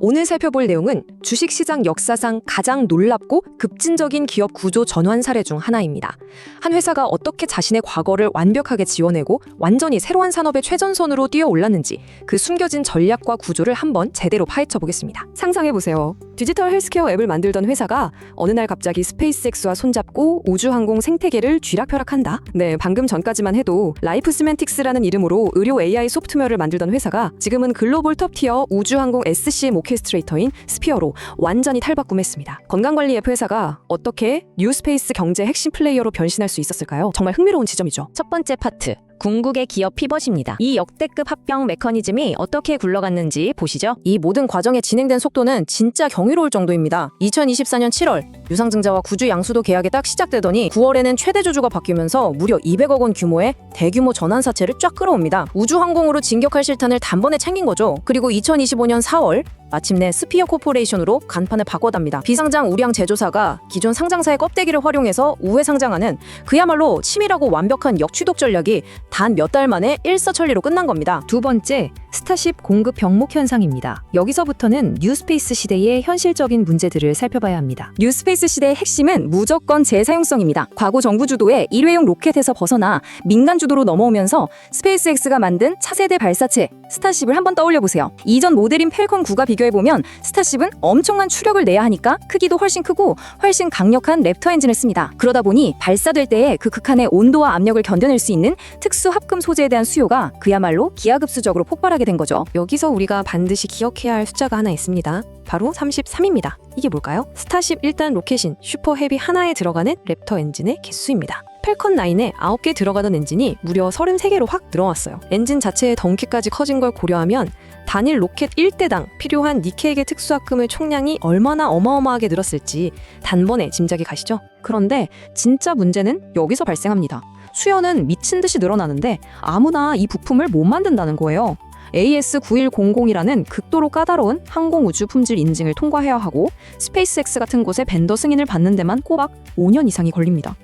오늘 살펴볼 내용은 주식시장 역사상 가장 놀랍고 급진적인 기업 구조 전환 사례 중 하나입니다. 한 회사가 어떻게 자신의 과거를 완벽하게 지워내고 완전히 새로운 산업의 최전선으로 뛰어올랐는지 그 숨겨진 전략과 구조를 한번 제대로 파헤쳐 보겠습니다. 상상해보세요. 디지털 헬스케어 앱을 만들던 회사가 어느 날 갑자기 스페이스X와 손잡고 우주항공 생태계를 쥐락펴락한다. 네, 방금 전까지만 해도 라이프스멘틱스라는 이름으로 의료 AI 소프트웨어를 만들던 회사가 지금은 글로벌 톱티어 우주항공 SCM 오케스트레이터인 스피어로 완전히 탈바꿈했습니다. 건강관리 앱 회사가 어떻게 뉴스페이스 경제 핵심 플레이어로 변신할 수 있었을까요? 정말 흥미로운 지점이죠. 첫 번째 파트, 궁극의 기업 피벗입니다. 이 역대급 합병 메커니즘이 어떻게 굴러갔는지 보시죠. 이 모든 과정의 진행된 속도는 진짜 경이로울 정도입니다. 2024년 7월 유상증자와 구주 양수도 계약이 딱 시작되더니 9월에는 최대 주주가 바뀌면서 무려 200억 원 규모의 대규모 전환 사채를 쫙 끌어옵니다. 우주항공으로 진격할 실탄을 단번에 챙긴 거죠. 그리고 2025년 4월 마침내 스피어 코퍼레이션으로 간판을 바꿔답니다. 비상장 우량 제조사가 기존 상장사의 껍데기를 활용해서 우회 상장하는 그야말로 치밀하고 완벽한 역취독 전략이 단 몇 달 만에 일사천리로 끝난 겁니다. 두 번째, 스타쉽 공급 병목 현상입니다. 여기서부터는 뉴스페이스 시대의 현실적인 문제들을 살펴봐야 합니다. 뉴스페이스 시대의 핵심은 무조건 재사용성입니다. 과거 정부 주도의 일회용 로켓에서 벗어나 민간 주도로 넘어오면서 스페이스X가 만든 차세대 발사체 스타쉽을 한번 떠올려보세요. 이전 모델인 펠컨 9가 비교해보면 스타쉽은 엄청난 추력을 내야 하니까 크기도 훨씬 크고 훨씬 강력한 랩터 엔진을 씁니다. 그러다 보니 발사될 때의 그 극한의 온도와 압력을 견뎌낼 수 있는 특수 합금 소재에 대한 수요가 그야말로 기하급수적으로 폭발하게 된 거죠. 여기서 우리가 반드시 기억해야 할 숫자가 하나 있습니다. 바로 33입니다. 이게 뭘까요? 스타쉽 1단 로켓인 슈퍼 헤비 하나에 들어가는 랩터 엔진의 개수입니다. 펠컨 9에 9개 들어가던 엔진이 무려 33개로 확 늘어났어요. 엔진 자체의 덩키까지 커진 걸 고려하면 단일 로켓 1대당 필요한 니켈계 특수합금의 총량이 얼마나 어마어마하게 늘었을지 단번에 짐작이 가시죠? 그런데 진짜 문제는 여기서 발생합니다. 수요는 미친 듯이 늘어나는데 아무나 이 부품을 못 만든다는 거예요. AS9100이라는 극도로 까다로운 항공우주 품질 인증을 통과해야 하고 스페이스X 같은 곳에 벤더 승인을 받는 데만 꼬박 5년 이상이 걸립니다.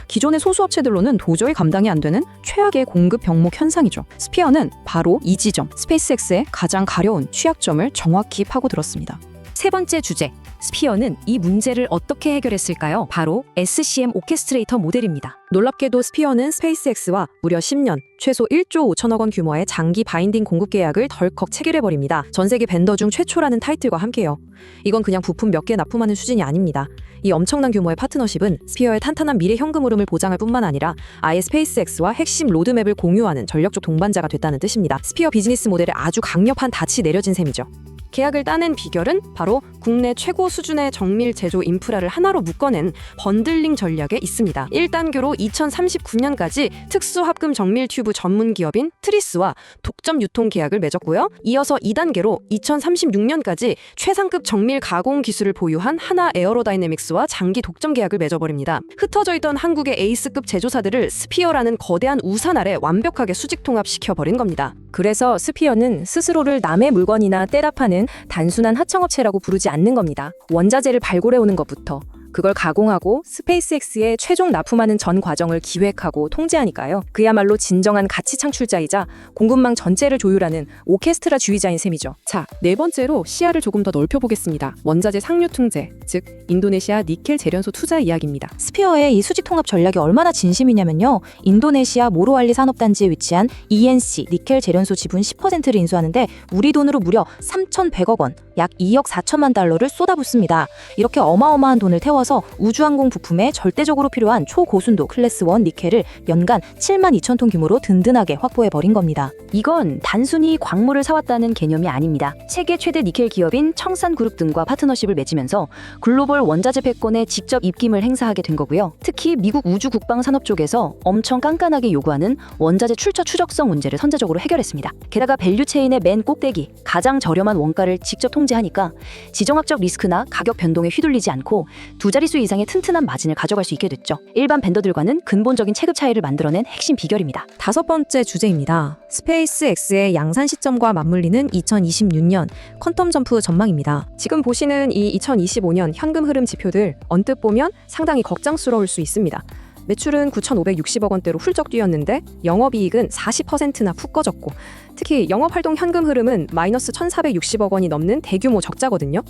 기존의 소수업체들로는 도저히 감당이 안 되는 최악의 공급 병목 현상이죠. 스피어는 바로 이 지점, 스페이스X의 가장 가려운 취약점을 정확히 파고들었습니다. 세 번째 주제, 스피어는 이 문제를 어떻게 해결했을까요? 바로 SCM 오케스트레이터 모델입니다. 놀랍게도 스피어는 스페이스X와 무려 10년, 최소 1조 5천억 원 규모의 장기 바인딩 공급 계약을 덜컥 체결해버립니다. 전 세계 벤더 중 최초라는 타이틀과 함께요. 이건 그냥 부품 몇 개 납품하는 수준이 아닙니다. 이 엄청난 규모의 파트너십은 스피어의 탄탄한 미래 현금 흐름을 보장할 뿐만 아니라 아예 스페이스X와 핵심 로드맵을 공유하는 전력적 동반자가 됐다는 뜻입니다. 스피어 비즈니스 모델에 아주 강력한 닻이 내려진 셈이죠. 계약을 따낸 비결은 바로 국내 최고 수준의 정밀 제조 인프라를 하나로 묶어낸 번들링 전략에 있습니다. 1단계로 2039년까지 특수합금 정밀 튜브 전문 기업인 트리스와 독점 유통 계약을 맺었고요. 이어서 2단계로 2036년까지 최상급 정밀 가공 기술을 보유한 하나 에어로다이내믹스와 장기 독점 계약을 맺어버립니다. 흩어져 있던 한국의 에이스급 제조사들을 스피어라는 거대한 우산 아래 완벽하게 수직 통합시켜버린 겁니다. 그래서 스피어는 스스로를 남의 물건이나 때라 파는 단순한 하청업체라고 부르지 않는 겁니다. 원자재를 발굴해오는 것부터 그걸 가공하고 스페이스X에 최종 납품하는 전 과정을 기획하고 통제하니까요. 그야말로 진정한 가치 창출자이자 공급망 전체를 조율하는 오케스트라 주의자인 셈이죠. 자, 네 번째로 시야를 조금 더 넓혀보겠습니다. 원자재 상류 통제, 즉 인도네시아 니켈 재련소 투자 이야기입니다. 스피어의 이 수직 통합 전략이 얼마나 진심이냐면요. 인도네시아 모로알리 산업단지에 위치한 ENC 니켈 재련소 지분 10%를 인수하는데 우리 돈으로 무려 3,100억 원, 약 2억 4천만 달러를 쏟아붓습니다. 이렇게 어마어마한 돈을 태워서 우주항공 부품에 절대적으로 필요한 초고순도 클래스 1 니켈을 연간 7만 2천 톤 규모로 든든하게 확보해버린 겁니다. 이건 단순히 광물을 사왔다는 개념이 아닙니다. 세계 최대 니켈 기업인 청산그룹 등과 파트너십을 맺으면서 글로벌 원자재 패권에 직접 입김을 행사하게 된 거고요. 특히 미국 우주국방산업 쪽에서 엄청 깐깐하게 요구하는 원자재 출처 추적성 문제를 선제적으로 해결했습니다. 게다가 밸류체인의 맨 꼭대기, 가장 저렴한 원가를 직접 통제하니까 지정학적 리스크나 가격 변동에 휘둘리지 않고 두 자릿수 이상의 튼튼한 마진을 가져갈 수 있게 됐죠. 일반 벤더들과는 근본적인 체급 차이를 만들어낸 핵심 비결입니다. 다섯 번째 주제입니다. 스페이스X의 양산 시점과 맞물리는 2026년 퀀텀 점프 전망입니다. 지금 보시는 이 2025년 현금 흐름 지표들 언뜻 보면 상당히 걱정스러울 수 있습니다. 매출은 9,560억 원대로 훌쩍 뛰었는데 영업이익은 40%나 푹 꺼졌고 특히 영업활동 현금 흐름은 마이너스 1,460억 원이 넘는 대규모 적자거든요.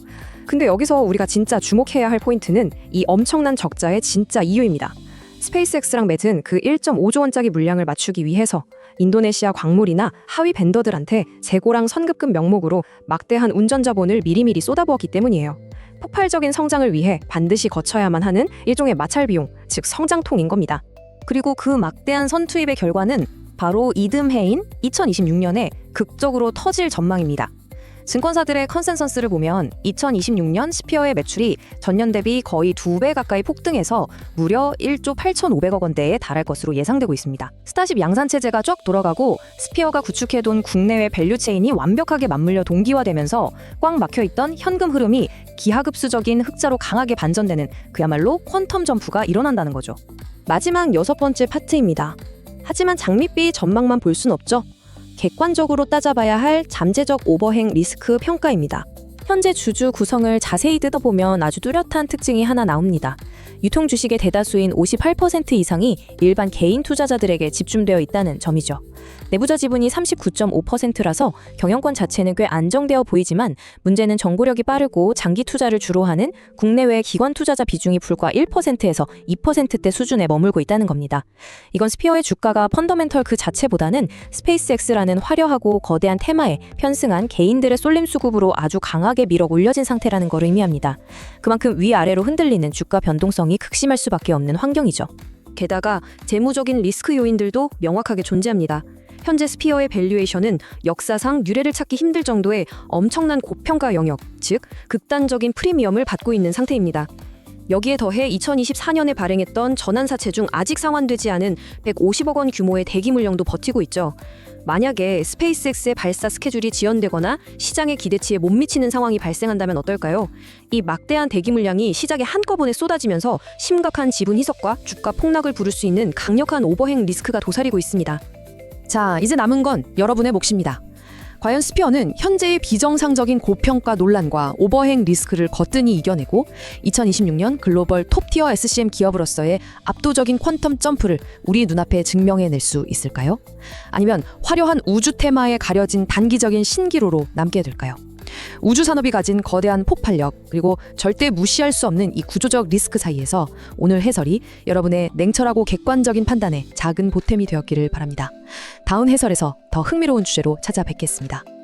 근데 여기서 우리가 진짜 주목해야 할 포인트는 이 엄청난 적자의 진짜 이유입니다. 스페이스X랑 맷은 그 1.5조 원짜리 물량을 맞추기 위해서 인도네시아 광물이나 하위 벤더들한테 재고랑 선급금 명목으로 막대한 운전자본을 미리미리 쏟아부었기 때문이에요. 폭발적인 성장을 위해 반드시 거쳐야만 하는 일종의 마찰 비용, 즉 성장통인 겁니다. 그리고 그 막대한 선투입의 결과는 바로 이듬해인 2026년에 극적으로 터질 전망입니다. 증권사들의 컨센서스를 보면 2026년 스피어의 매출이 전년 대비 거의 2배 가까이 폭등해서 무려 1조 8,500억 원대에 달할 것으로 예상되고 있습니다. 스타쉽 양산체제가 쫙 돌아가고 스피어가 구축해둔 국내외 밸류체인이 완벽하게 맞물려 동기화되면서 꽉 막혀있던 현금 흐름이 기하급수적인 흑자로 강하게 반전되는 그야말로 퀀텀 점프가 일어난다는 거죠. 마지막 6번째 파트입니다. 하지만 장밋빛 전망만 볼 순 없죠. 객관적으로 따져봐야 할 잠재적 오버행 리스크 평가입니다. 현재 주주 구성을 자세히 뜯어보면 아주 뚜렷한 특징이 하나 나옵니다. 유통 주식의 대다수인 58% 이상이 일반 개인 투자자들에게 집중되어 있다는 점이죠. 내부자 지분이 39.5%라서 경영권 자체는 꽤 안정되어 보이지만 문제는 정보력이 빠르고 장기 투자를 주로 하는 국내외 기관 투자자 비중이 불과 1%에서 2%대 수준에 머물고 있다는 겁니다. 이건 스피어의 주가가 펀더멘털 그 자체보다는 스페이스X라는 화려하고 거대한 테마에 편승한 개인들의 쏠림 수급으로 아주 강하게 밀어 올려진 상태라는 걸 의미합니다. 그만큼 위아래로 흔들리는 주가 변동성이 극심할 수밖에 없는 환경이죠. 게다가 재무적인 리스크 요인들도 명확하게 존재합니다. 현재 스피어의 밸류에이션은 역사상 유례를 찾기 힘들 정도의 엄청난 고평가 영역, 즉 극단적인 프리미엄을 받고 있는 상태입니다. 여기에 더해 2024년에 발행했던 전환사채 중 아직 상환되지 않은 150억 원 규모의 대기 물량도 버티고 있죠. 만약에 스페이스X의 발사 스케줄이 지연되거나 시장의 기대치에 못 미치는 상황이 발생한다면 어떨까요? 이 막대한 대기 물량이 시장에 한꺼번에 쏟아지면서 심각한 지분 희석과 주가 폭락을 부를 수 있는 강력한 오버행 리스크가 도사리고 있습니다. 자, 이제 남은 건 여러분의 몫입니다. 과연 스피어는 현재의 비정상적인 고평가 논란과 오버행 리스크를 거뜬히 이겨내고 2026년 글로벌 톱티어 SCM 기업으로서의 압도적인 퀀텀 점프를 우리 눈앞에 증명해낼 수 있을까요? 아니면 화려한 우주 테마에 가려진 단기적인 신기루로 남게 될까요? 우주 산업이 가진 거대한 폭발력 그리고 절대 무시할 수 없는 이 구조적 리스크 사이에서 오늘 해설이 여러분의 냉철하고 객관적인 판단에 작은 보탬이 되었기를 바랍니다. 다음 해설에서 더 흥미로운 주제로 찾아뵙겠습니다.